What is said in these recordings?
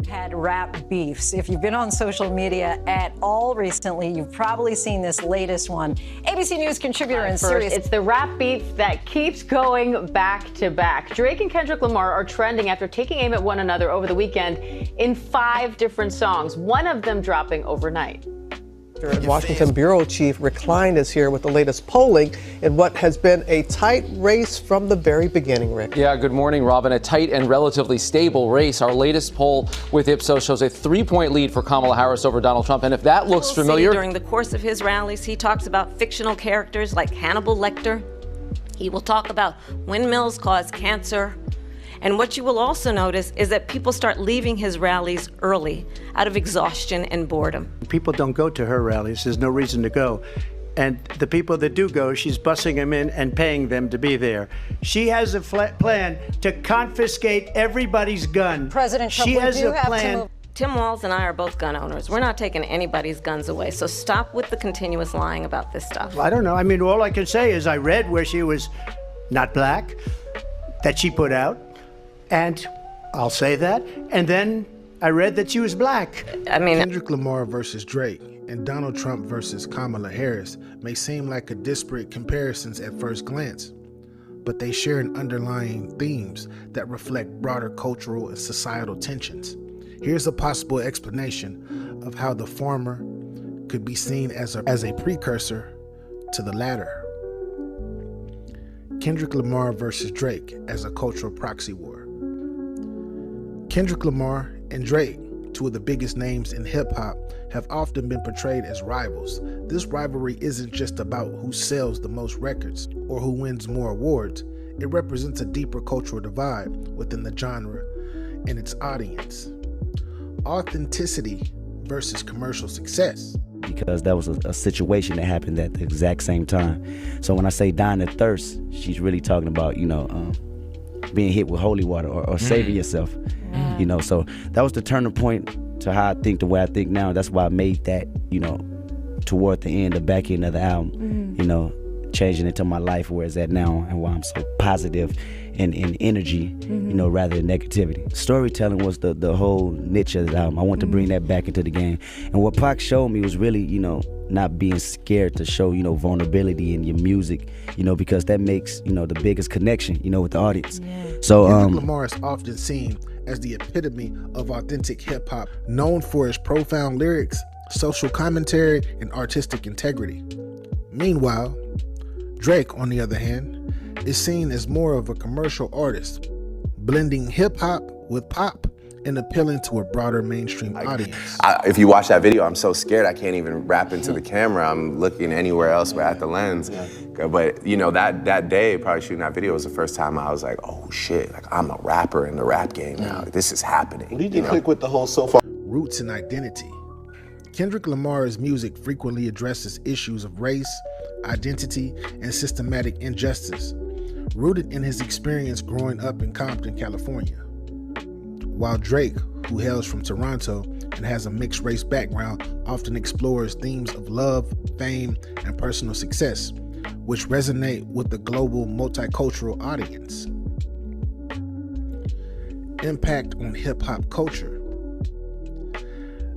Had rap beefs. If you've been on social media at all recently, you've probably seen this latest one. ABC News contributor and Sirius. It's the rap beef that keeps going back to back. Drake and Kendrick Lamar are trending after taking aim at one another over the weekend in 5 different songs, one of them dropping overnight. Washington Bureau Chief Rick Klein is here with the latest polling in what has been a tight race from the very beginning, Rick. Yeah, good morning, Robin. A tight and relatively stable race. Our latest poll with Ipsos shows a 3-point lead for Kamala Harris over Donald Trump. And if that looks familiar... During the course of his rallies, he talks about fictional characters like Hannibal Lecter. He will talk about windmills cause cancer. And what you will also notice is that people start leaving his rallies early out of exhaustion and boredom. People don't go to her rallies. There's no reason to go. And the people that do go, she's bussing them in and paying them to be there. She has a plan to confiscate everybody's gun. President Trump, she has a plan. Tim Walz and I are both gun owners. We're not taking anybody's guns away. So stop with the continuous lying about this stuff. I don't know. I mean, all I can say is I read where she was not black, that she put out. And I'll say that. And then I read that she was black. I mean, Kendrick Lamar versus Drake and Donald Trump versus Kamala Harris may seem like a disparate comparisons at first glance, but they share an underlying themes that reflect broader cultural and societal tensions. Here's a possible explanation of how the former could be seen as a precursor to the latter. Kendrick Lamar versus Drake as a cultural proxy war. Kendrick Lamar and Drake, 2 of the biggest names in hip-hop, have often been portrayed as rivals. This rivalry isn't just about who sells the most records or who wins more awards. It represents a deeper cultural divide within the genre and its audience. Authenticity versus commercial success. Because that was a situation that happened at the exact same time. So when I say dying of thirst, she's really talking about, being hit with holy water or saving yourself. So that was the turning point to how I think, the way I think now. That's why I made that, toward the end, the back end of the album, changing it to my life where it's at now and why I'm so positive and energy, rather than negativity. Storytelling was the whole niche of the album. I want to bring that back into the game. And what Pac showed me was really, not being scared to show, vulnerability in your music, because that makes, the biggest connection, with the audience. So Kendrick Lamar is often seen as the epitome of authentic hip-hop, known for his profound lyrics, social commentary, and artistic integrity. Meanwhile, Drake, on the other hand, is seen as more of a commercial artist, blending hip-hop with pop and appealing to a broader mainstream audience. If you watch that video, I'm so scared I can't even rap into the camera. I'm looking anywhere else but at the lens. But that day, probably shooting that video, was the first time I was like, oh shit, like I'm a rapper in the rap game now. Like, this is happening. What did you click with the whole so far? Roots and identity. Kendrick Lamar's music frequently addresses issues of race, identity, and systematic injustice, rooted in his experience growing up in Compton, California. While Drake, who hails from Toronto and has a mixed race background, often explores themes of love, fame, and personal success, which resonate with the global multicultural audience. Impact on hip-hop culture.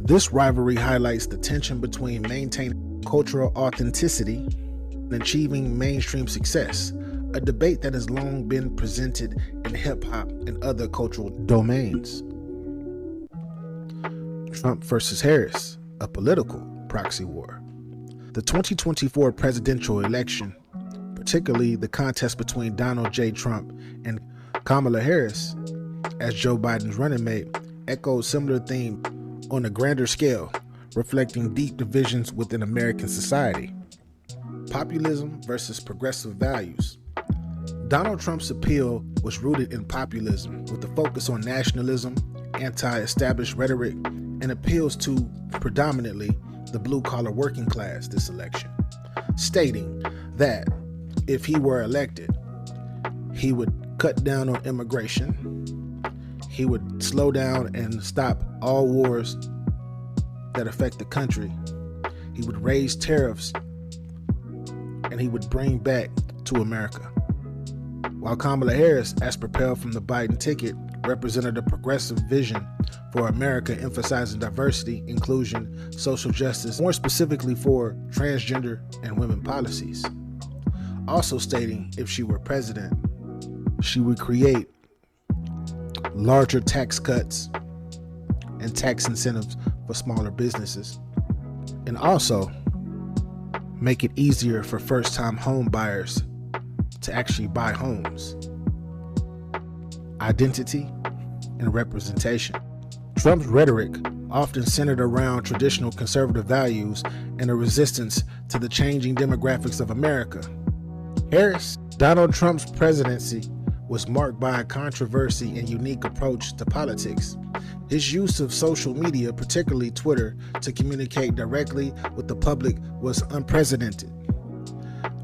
This rivalry highlights the tension between maintaining cultural authenticity and achieving mainstream success, a debate that has long been presented in hip-hop and other cultural domains. Trump versus Harris, a political proxy war. The 2024 presidential election, particularly the contest between Donald J. Trump and Kamala Harris as Joe Biden's running mate, echoed similar themes on a grander scale, reflecting deep divisions within American society. Populism versus progressive values. Donald Trump's appeal was rooted in populism, with a focus on nationalism, anti-established rhetoric, and appeals to, predominantly, the blue-collar working class this election, stating that if he were elected, he would cut down on immigration, he would slow down and stop all wars that affect the country, he would raise tariffs, and he would bring back to America. While Kamala Harris, as propelled from the Biden ticket, represented a progressive vision for America emphasizing diversity, inclusion, social justice, more specifically for transgender and women policies. Also stating if she were president, she would create larger tax cuts and tax incentives for smaller businesses, and also make it easier for first-time home buyers to actually buy homes. Identity and representation. Trump's rhetoric often centered around traditional conservative values and a resistance to the changing demographics of America. Donald Trump's presidency was marked by a controversy and unique approach to politics. His use of social media, particularly Twitter, to communicate directly with the public was unprecedented.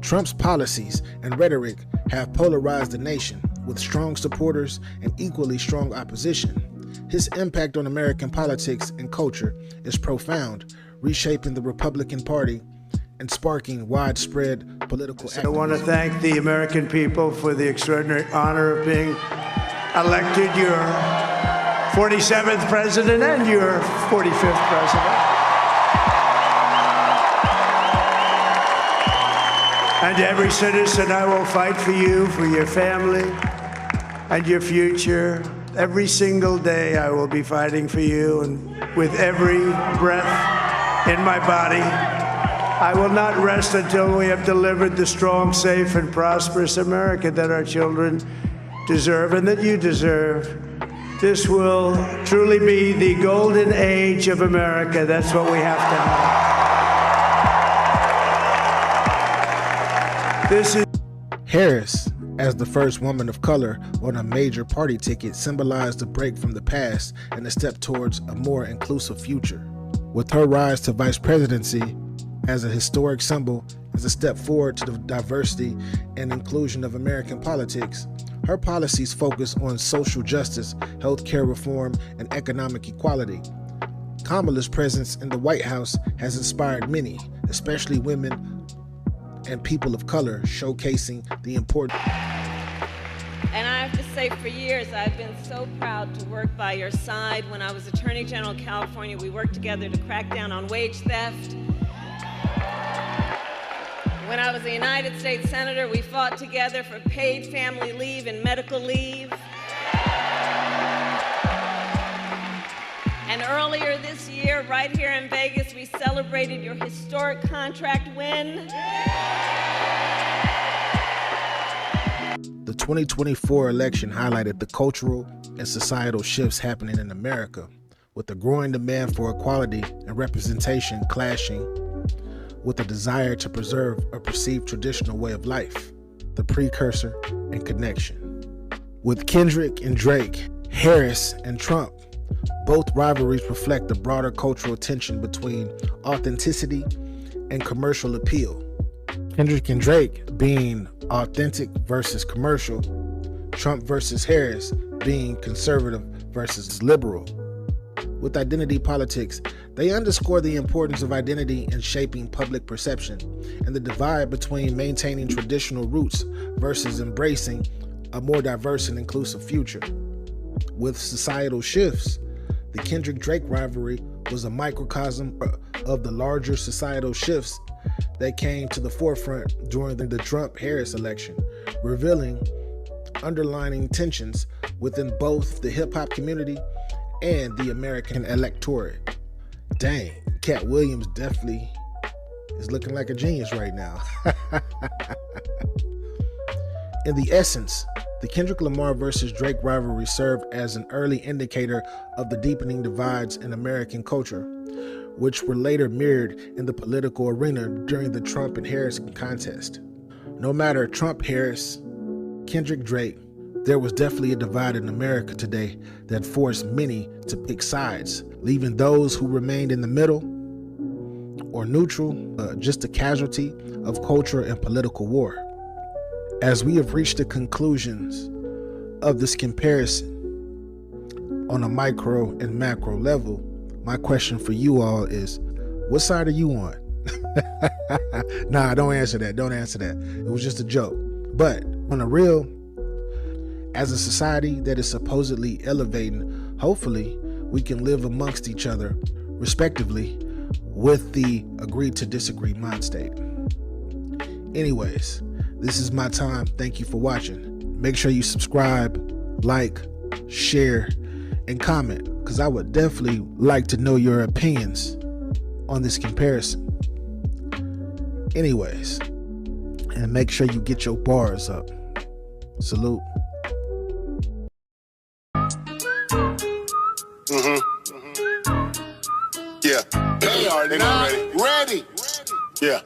Trump's policies and rhetoric have polarized the nation, with strong supporters and equally strong opposition. His impact on American politics and culture is profound, reshaping the Republican Party and sparking widespread political activism. I want to thank the American people for the extraordinary honor of being elected your 47th president and your 45th president. And every citizen, I will fight for you, for your family, and your future. Every single day, I will be fighting for you, and with every breath in my body, I will not rest until we have delivered the strong, safe, and prosperous America that our children deserve and that you deserve. This will truly be the golden age of America. That's what we have to have. This is Harris, as the first woman of color on a major party ticket, symbolized a break from the past and a step towards a more inclusive future. With her rise to vice presidency as a historic symbol, as a step forward to the diversity and inclusion of American politics, her policies focus on social justice, healthcare reform, and economic equality. Kamala's presence in the White House has inspired many, especially women and people of color, showcasing the importance. And I have to say, for years, I've been so proud to work by your side. When I was Attorney General of California, we worked together to crack down on wage theft. When I was a United States Senator, we fought together for paid family leave and medical leave. And earlier this year, right here in Vegas, we celebrated your historic contract win. The 2024 election highlighted the cultural and societal shifts happening in America, with the growing demand for equality and representation clashing with a desire to preserve a perceived traditional way of life, the precursor and connection. With Kendrick and Drake, Harris and Trump, both rivalries reflect the broader cultural tension between authenticity and commercial appeal. Kendrick and Drake being authentic versus commercial, Trump versus Harris being conservative versus liberal. With identity politics, they underscore the importance of identity in shaping public perception and the divide between maintaining traditional roots versus embracing a more diverse and inclusive future. With societal shifts, the Kendrick-Drake rivalry was a microcosm of the larger societal shifts that came to the forefront during the Trump-Harris election, revealing underlying tensions within both the hip-hop community and the American electorate. Dang, Cat Williams definitely is looking like a genius right now. In the essence, the Kendrick Lamar versus Drake rivalry served as an early indicator of the deepening divides in American culture, which were later mirrored in the political arena during the Trump and Harris contest. No matter Trump-Harris, Kendrick-Drake, there was definitely a divide in America today that forced many to pick sides, leaving those who remained in the middle or neutral just a casualty of culture and political war. As we have reached the conclusions of this comparison on a micro and macro level, my question for you all is, what side are you on? Nah, don't answer that. Don't answer that. It was just a joke. But on a real, As a society that is supposedly elevating, hopefully we can live amongst each other, respectively, with the agree to disagree mind state. Anyways, this is my time. Thank you for watching. Make sure you subscribe, like, share, and comment, because I would definitely like to know your opinions on this comparison. Anyways, and make sure you get your bars up. Salute. Yeah. They are not ready. Yeah.